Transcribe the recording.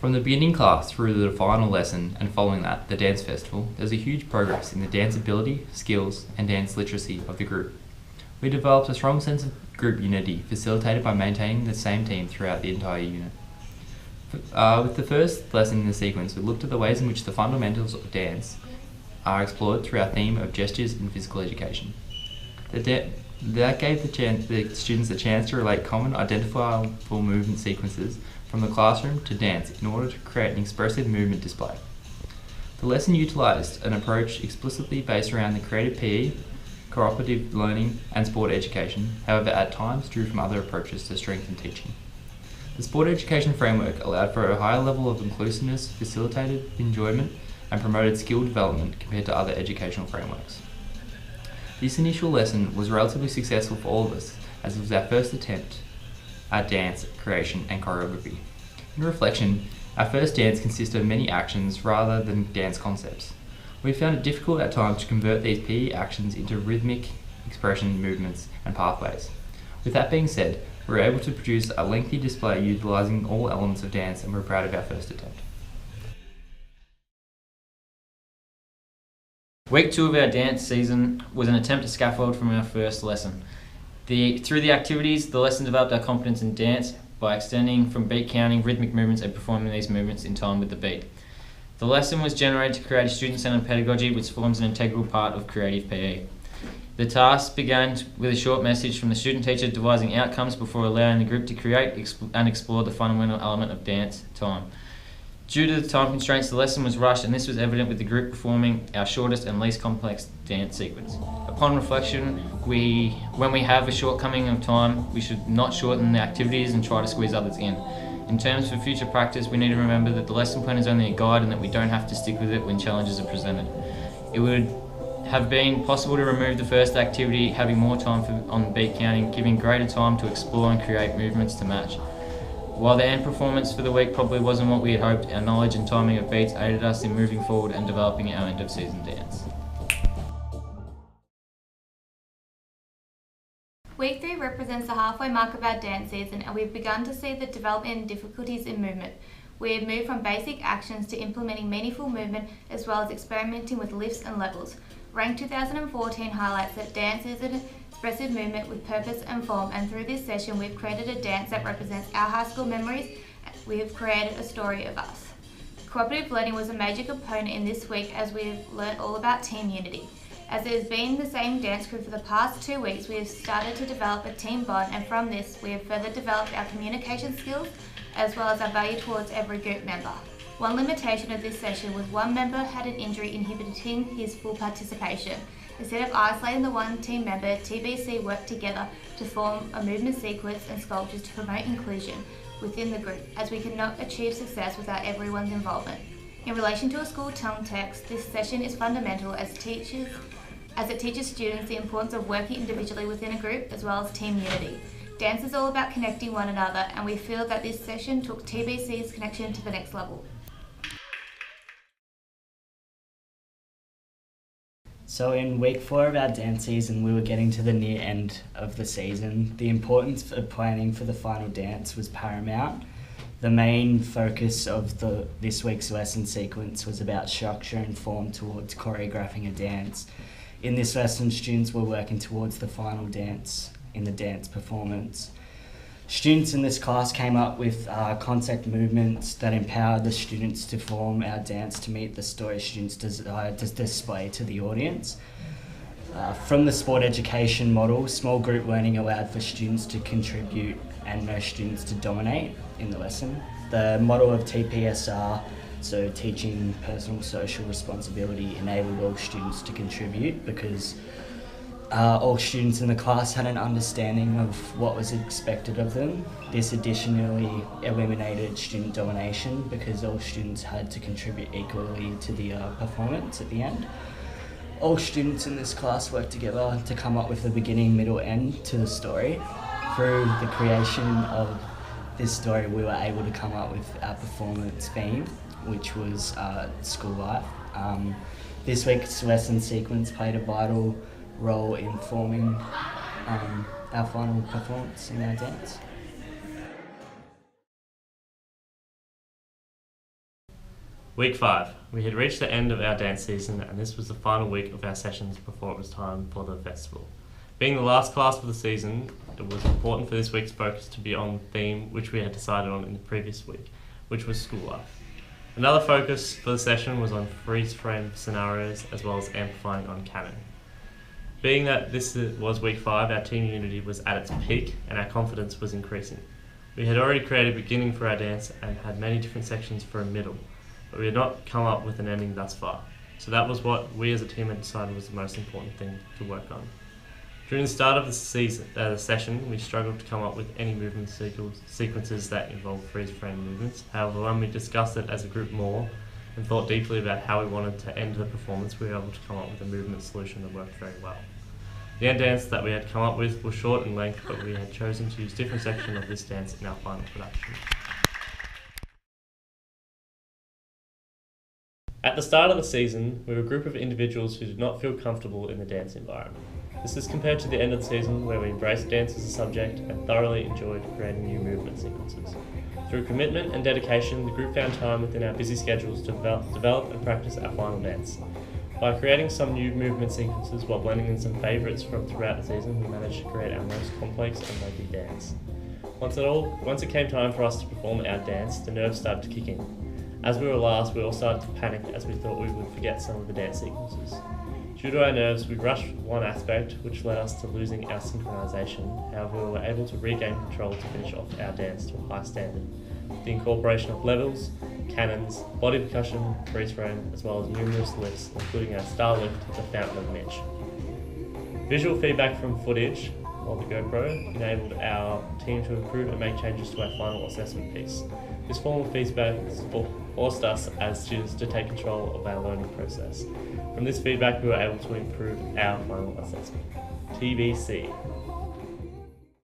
From the beginning class through to the final lesson and following that, the dance festival, there's a huge progress in the dance ability, skills and dance literacy of the group. We developed a strong sense of group unity facilitated by maintaining the same team throughout the entire unit. With the first lesson in the sequence, we looked at the ways in which the fundamentals of dance are explored through our theme of gestures in physical education. That gave the students a chance to relate common identifiable movement sequences from the classroom to dance in order to create an expressive movement display. The lesson utilised an approach explicitly based around the creative PE, cooperative learning and sport education, however at times drew from other approaches to strengthen teaching. The sport education framework allowed for a higher level of inclusiveness, facilitated enjoyment and promoted skill development compared to other educational frameworks. This initial lesson was relatively successful for all of us, as it was our first attempt at dance creation and choreography. In reflection, our first dance consisted of many actions rather than dance concepts. We found it difficult at times to convert these PE actions into rhythmic expression movements and pathways. With that being said, we were able to produce a lengthy display utilising all elements of dance, and we're proud of our first attempt. Week 2 of our dance season was an attempt to scaffold from our first lesson. Through the activities, the lesson developed our confidence in dance by extending from beat counting, rhythmic movements and performing these movements in time with the beat. The lesson was generated to create a student-centered pedagogy which forms an integral part of creative PE. The task began with a short message from the student teacher devising outcomes before allowing the group to create and explore the fundamental element of dance, time. Due to the time constraints, the lesson was rushed, and this was evident with the group performing our shortest and least complex dance sequence. Upon reflection, when we have a shortcoming of time, we should not shorten the activities and try to squeeze others in. In terms for future practice, we need to remember that the lesson plan is only a guide and that we don't have to stick with it when challenges are presented. It would have been possible to remove the first activity, having more time on beat counting, giving greater time to explore and create movements to match. While the end performance for the week probably wasn't what we had hoped, our knowledge and timing of beats aided us in moving forward and developing our end of season dance. Week 3 represents the halfway mark of our dance season, and we've begun to see the development and difficulties in movement. We have moved from basic actions to implementing meaningful movement as well as experimenting with lifts and levels. Rank 2014 highlights that dance is an expressive movement with purpose and form, and through this session we've created a dance that represents our high school memories. We have created a story of us. Cooperative learning was a major component in this week as we have learnt all about team unity. As it has been the same dance crew for the past 2 weeks, we have started to develop a team bond, and from this we have further developed our communication skills as well as our value towards every group member. One limitation of this session was one member had an injury inhibiting his full participation. Instead of isolating the one team member, TBC worked together to form a movement sequence and sculptures to promote inclusion within the group, as we cannot achieve success without everyone's involvement. In relation to a school tongue text, this session is fundamental as it teaches students the importance of working individually within a group as well as team unity. Dance is all about connecting one another, and we feel that this session took TBC's connection to the next level. So in week 4 of our dance season, we were getting to the near end of the season. The importance of planning for the final dance was paramount. The main focus of this week's lesson sequence was about structure and form towards choreographing a dance. In this lesson, students were working towards the final dance in the dance performance. Students in this class came up with concept movements that empowered the students to form our dance to meet the story students desired to display to the audience. From the sport education model, small group learning allowed for students to contribute and no students to dominate in the lesson. The model of TPSR, so teaching personal social responsibility, enabled all students to contribute because all students in the class had an understanding of what was expected of them. This additionally eliminated student domination because all students had to contribute equally to the performance at the end. All students in this class worked together to come up with a beginning, middle, end to the story. Through the creation of this story, we were able to come up with our performance theme, which was school life. This week's lesson sequence played a vital role in forming our final performance in our dance. Week 5. We had reached the end of our dance season, and this was the final week of our sessions before it was time for the festival. Being the last class for the season, it was important for this week's focus to be on the theme which we had decided on in the previous week, which was school life. Another focus for the session was on freeze-frame scenarios as well as amplifying on canon. Being that this was week 5, our team unity was at its peak and our confidence was increasing. We had already created a beginning for our dance and had many different sections for a middle, but we had not come up with an ending thus far. So that was what we as a team had decided was the most important thing to work on. During the start of the session, we struggled to come up with any movement sequences that involved freeze-frame movements. However, when we discussed it as a group more and thought deeply about how we wanted to end the performance, we were able to come up with a movement solution that worked very well. The end dance that we had come up with was short in length, but we had chosen to use different sections of this dance in our final production. At the start of the season, we were a group of individuals who did not feel comfortable in the dance environment. This is compared to the end of the season where we embraced dance as a subject and thoroughly enjoyed creating new movement sequences. Through commitment and dedication, the group found time within our busy schedules to develop and practice our final dance. By creating some new movement sequences while blending in some favourites from throughout the season, we managed to create our most complex and lengthy dance. Once it came time for us to perform our dance, the nerves started to kick in. As we were last, we all started to panic as we thought we would forget some of the dance sequences. Due to our nerves, we rushed one aspect, which led us to losing our synchronisation. However, we were able to regain control to finish off our dance to a high standard. The incorporation of levels, cannons, body percussion, freeze frame, as well as numerous lifts, including our star lift, the Fountain of Mitch. Visual feedback from footage, or the GoPro, enabled our team to improve and make changes to our final assessment piece. This form of feedback forced us as students to take control of our learning process. From this feedback, we were able to improve our final assessment. TBC.